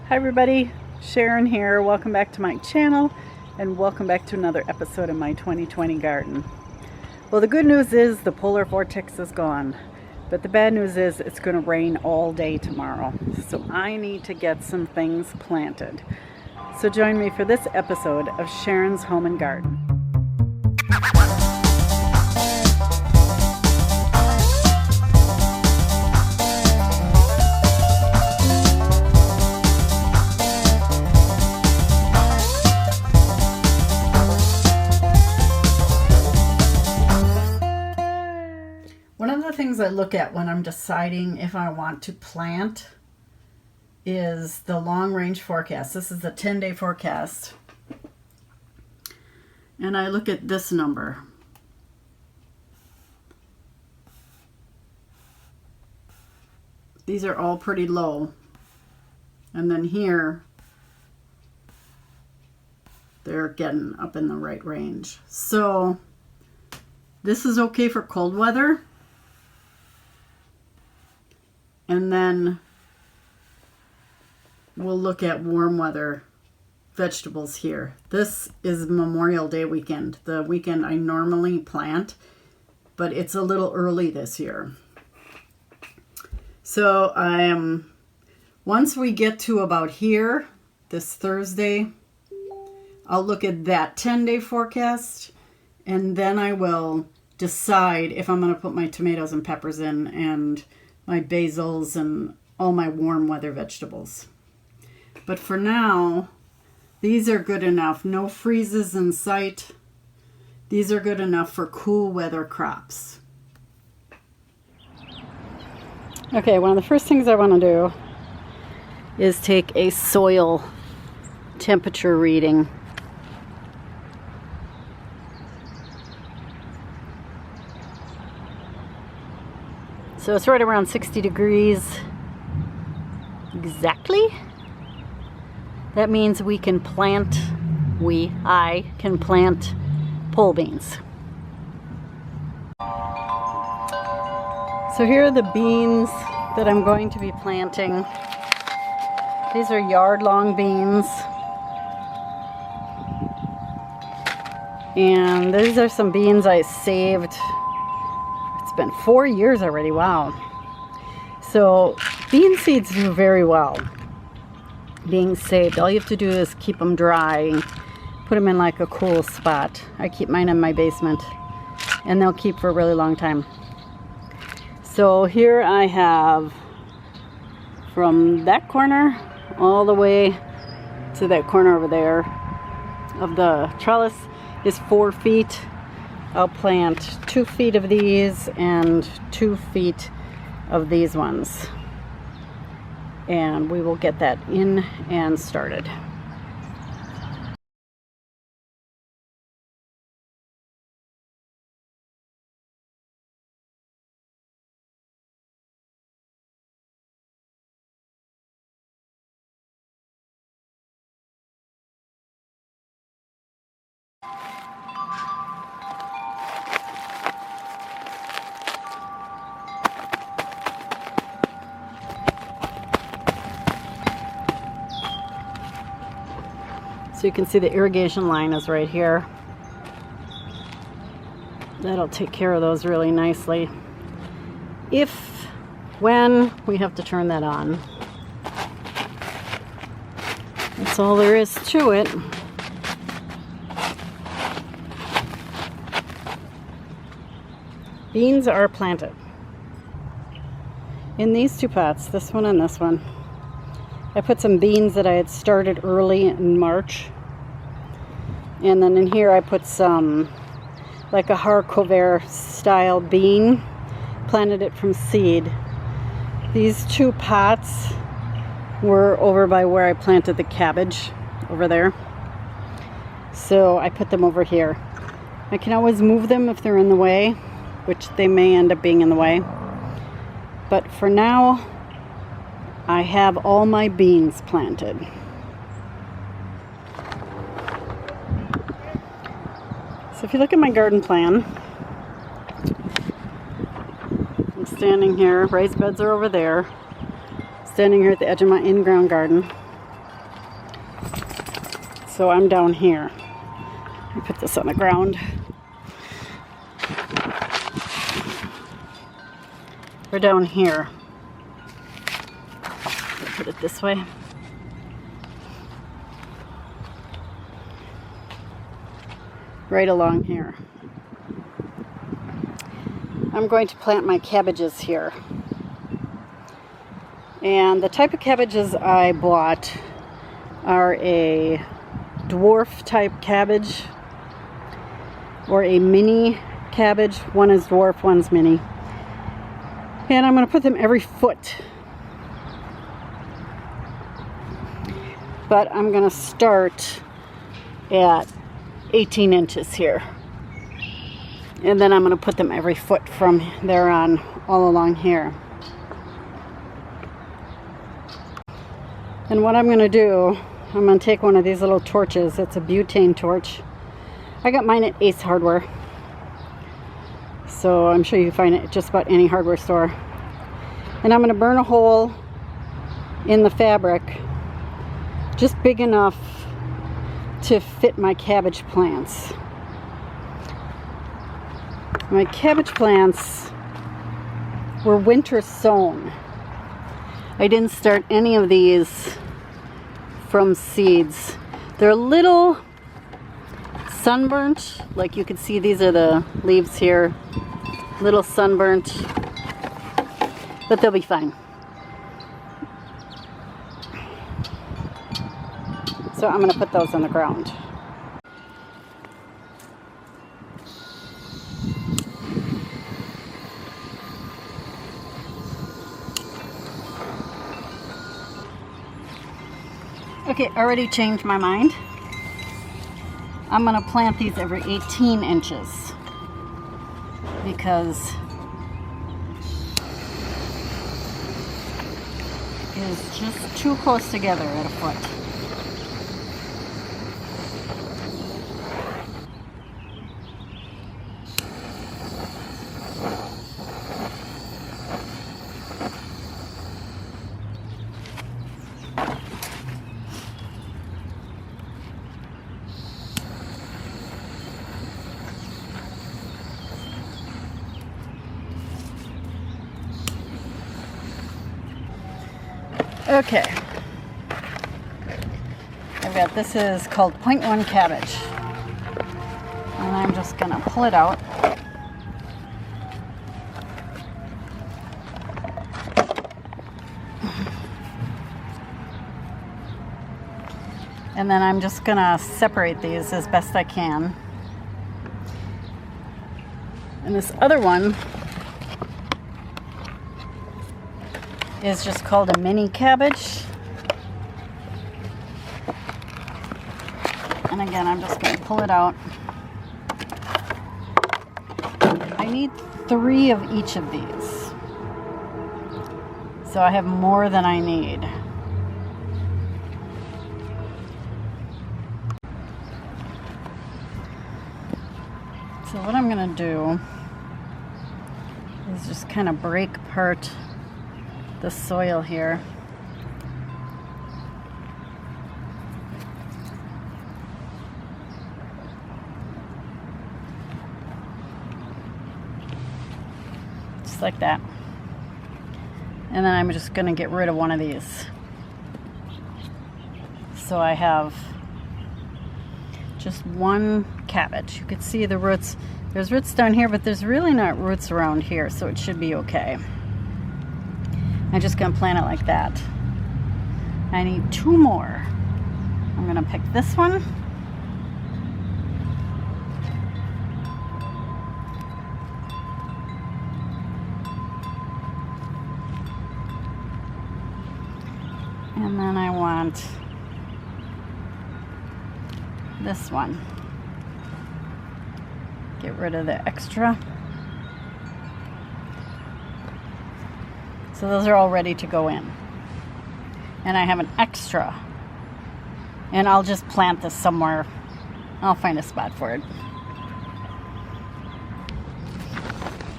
Hi everybody, Sharon here. Welcome back to my channel and welcome back to another episode of my 2020 garden. Well, the good news is the polar vortex is gone, but the bad news is it's going to rain all day tomorrow. So I need to get some things planted. So join me for this episode of Sharon's Home and Garden. One of the things I look at when I'm deciding if I want to plant is the long range forecast. This is the 10-day forecast. And I look at this number. These are all pretty low. And then here, they're getting up in the right range. So this is okay for cold weather. And then we'll look at warm weather vegetables here. This is Memorial Day weekend, the weekend I normally plant, but it's a little early this year. So once we get to about here, this Thursday, I'll look at that 10-day forecast, and then I will decide if I'm going to put my tomatoes and peppers in and my basils and all my warm weather vegetables. But for now, these are good enough. No freezes in sight. These are good enough for cool weather crops. Okay, one of the first things I want to do is take a soil temperature reading. So it's right around 60 degrees exactly. That means we can plant, I can plant pole beans. So here are the beans that I'm going to be planting. These are yard-long beans. And these are some beans I saved. It's been 4 years already, wow. So bean seeds do very well being saved. All you have to do is keep them dry, put them in like a cool spot. I keep mine in my basement and they'll keep for a really long time. So here I have from that corner all the way to that corner over there of the trellis is 4 feet. I'll plant 2 feet of these and 2 feet of these ones. And we will get that in and started. So you can see the irrigation line is right here. That'll take care of those really nicely. When we have to turn that on. That's all there is to it. Beans are planted in these 2 pots, this one and this one. I put some beans that I had started early in March. And then in here I put some, like a haricot style bean. Planted it from seed. These 2 pots were over by where I planted the cabbage, over there. So I put them over here. I can always move them if they're in the way, which they may end up being in the way. But for now, I have all my beans planted. So if you look at my garden plan, I'm standing here, raised beds are over there, standing here at the edge of my in-ground garden. So I'm down here. Let me put this on the ground. We're down here. Put it this way. Right along here. I'm going to plant my cabbages here. And the type of cabbages I bought are a dwarf type cabbage or a mini cabbage. One is dwarf, one's mini. And I'm going to put them every foot. But I'm going to start at 18 inches here. And then I'm going to put them every foot from there on, all along here. And what I'm going to do, I'm going to take one of these little torches. It's a butane torch. I got mine at Ace Hardware. So I'm sure you can find it at just about any hardware store. And I'm going to burn a hole in the fabric just big enough to fit my cabbage plants. My cabbage plants were winter sown. I didn't start any of these from seeds. They're a little sunburnt. Like you can see, these are the leaves here. Little sunburnt. But they'll be fine. So I'm going to put those on the ground. Okay, already changed my mind. I'm going to plant these every 18 inches because it is just too close together at a foot. Okay, I've got, this is called 0.1 cabbage, and I'm just going to pull it out. And then I'm just going to separate these as best I can. And this other one is just called a mini cabbage. And again, I'm just going to pull it out. I need 3 of each of these. So I have more than I need. So what I'm going to do is just kind of break apart the soil here. Just like that. And then I'm just going to get rid of one of these. So I have just one cabbage. You can see the roots. There's roots down here, but there's really not roots around here, so it should be okay. I'm just going to plant it like that. I need 2 more. I'm going to pick this one. And then I want this one. Get rid of the extra. So those are all ready to go in. And I have an extra. And I'll just plant this somewhere. I'll find a spot for it.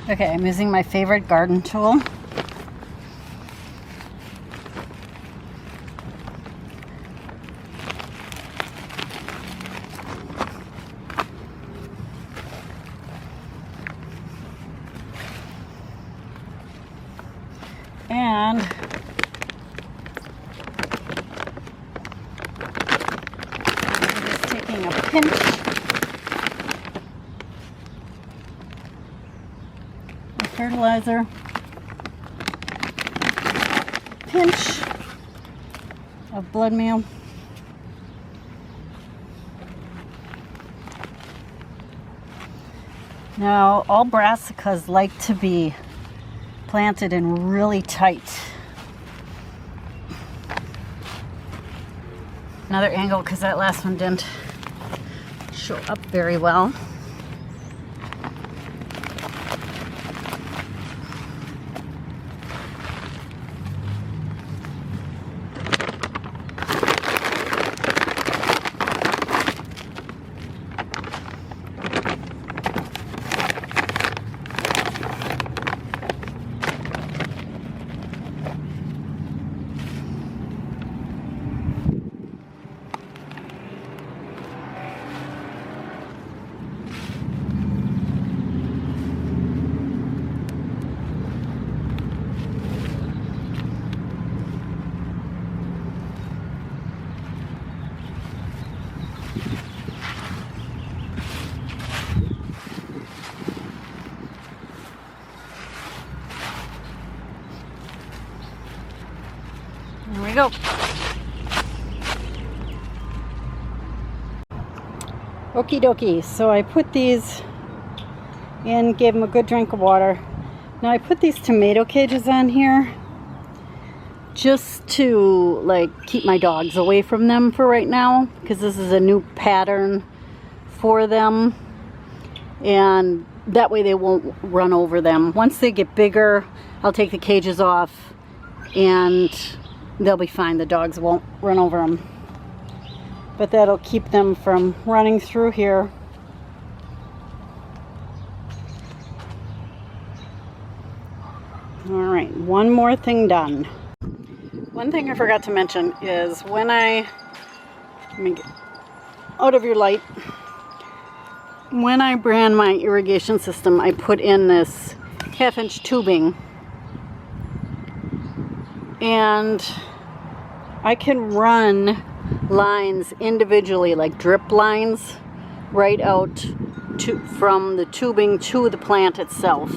Okay, I'm using my favorite garden tool. taking a pinch of fertilizer, pinch of blood meal. Now, all brassicas like to be planted in really tight. Another angle because that last one didn't show up very well. There we go. Okie dokie. So I put these in, gave them a good drink of water. Now I put these tomato cages on here just to like keep my dogs away from them for right now, because this is a new pattern for them, and that way they won't run over them. Once they get bigger, I'll take the cages off and they'll be fine. The dogs won't run over them. But that'll keep them from running through here. All right, one more thing done. One thing I forgot to mention is when let me get out of your light. When I brand my irrigation system, I put in this 1/2-inch tubing, and I can run lines individually, like drip lines, right out from the tubing to the plant itself.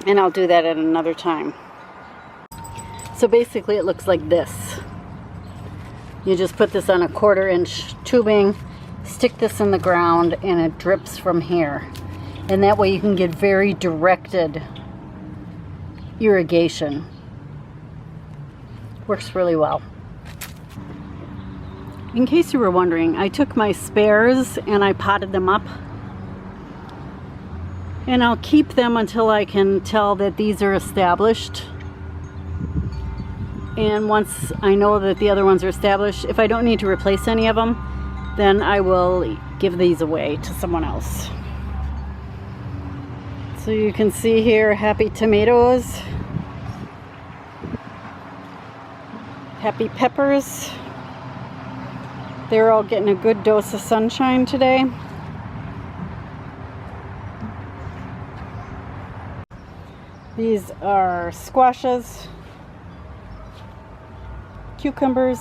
And I'll do that at another time. So basically it looks like this. You just put this on a 1/4-inch tubing, stick this in the ground, and it drips from here. And that way you can get very directed irrigation. Works really well. In case you were wondering, I took my spares and I potted them up. And I'll keep them until I can tell that these are established. And once I know that the other ones are established, if I don't need to replace any of them, then I will give these away to someone else. So you can see here, happy tomatoes, happy peppers. They're all getting a good dose of sunshine today. These are squashes, cucumbers,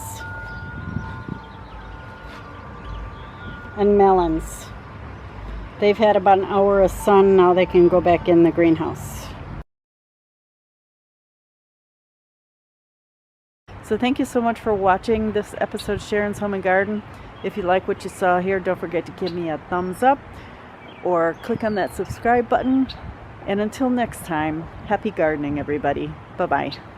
and melons. They've had about an hour of sun, now they can go back in the greenhouse. So thank you so much for watching this episode of Sharon's Home and Garden. If you like what you saw here, don't forget to give me a thumbs up or click on that subscribe button. And until next time, happy gardening, everybody. Bye-bye.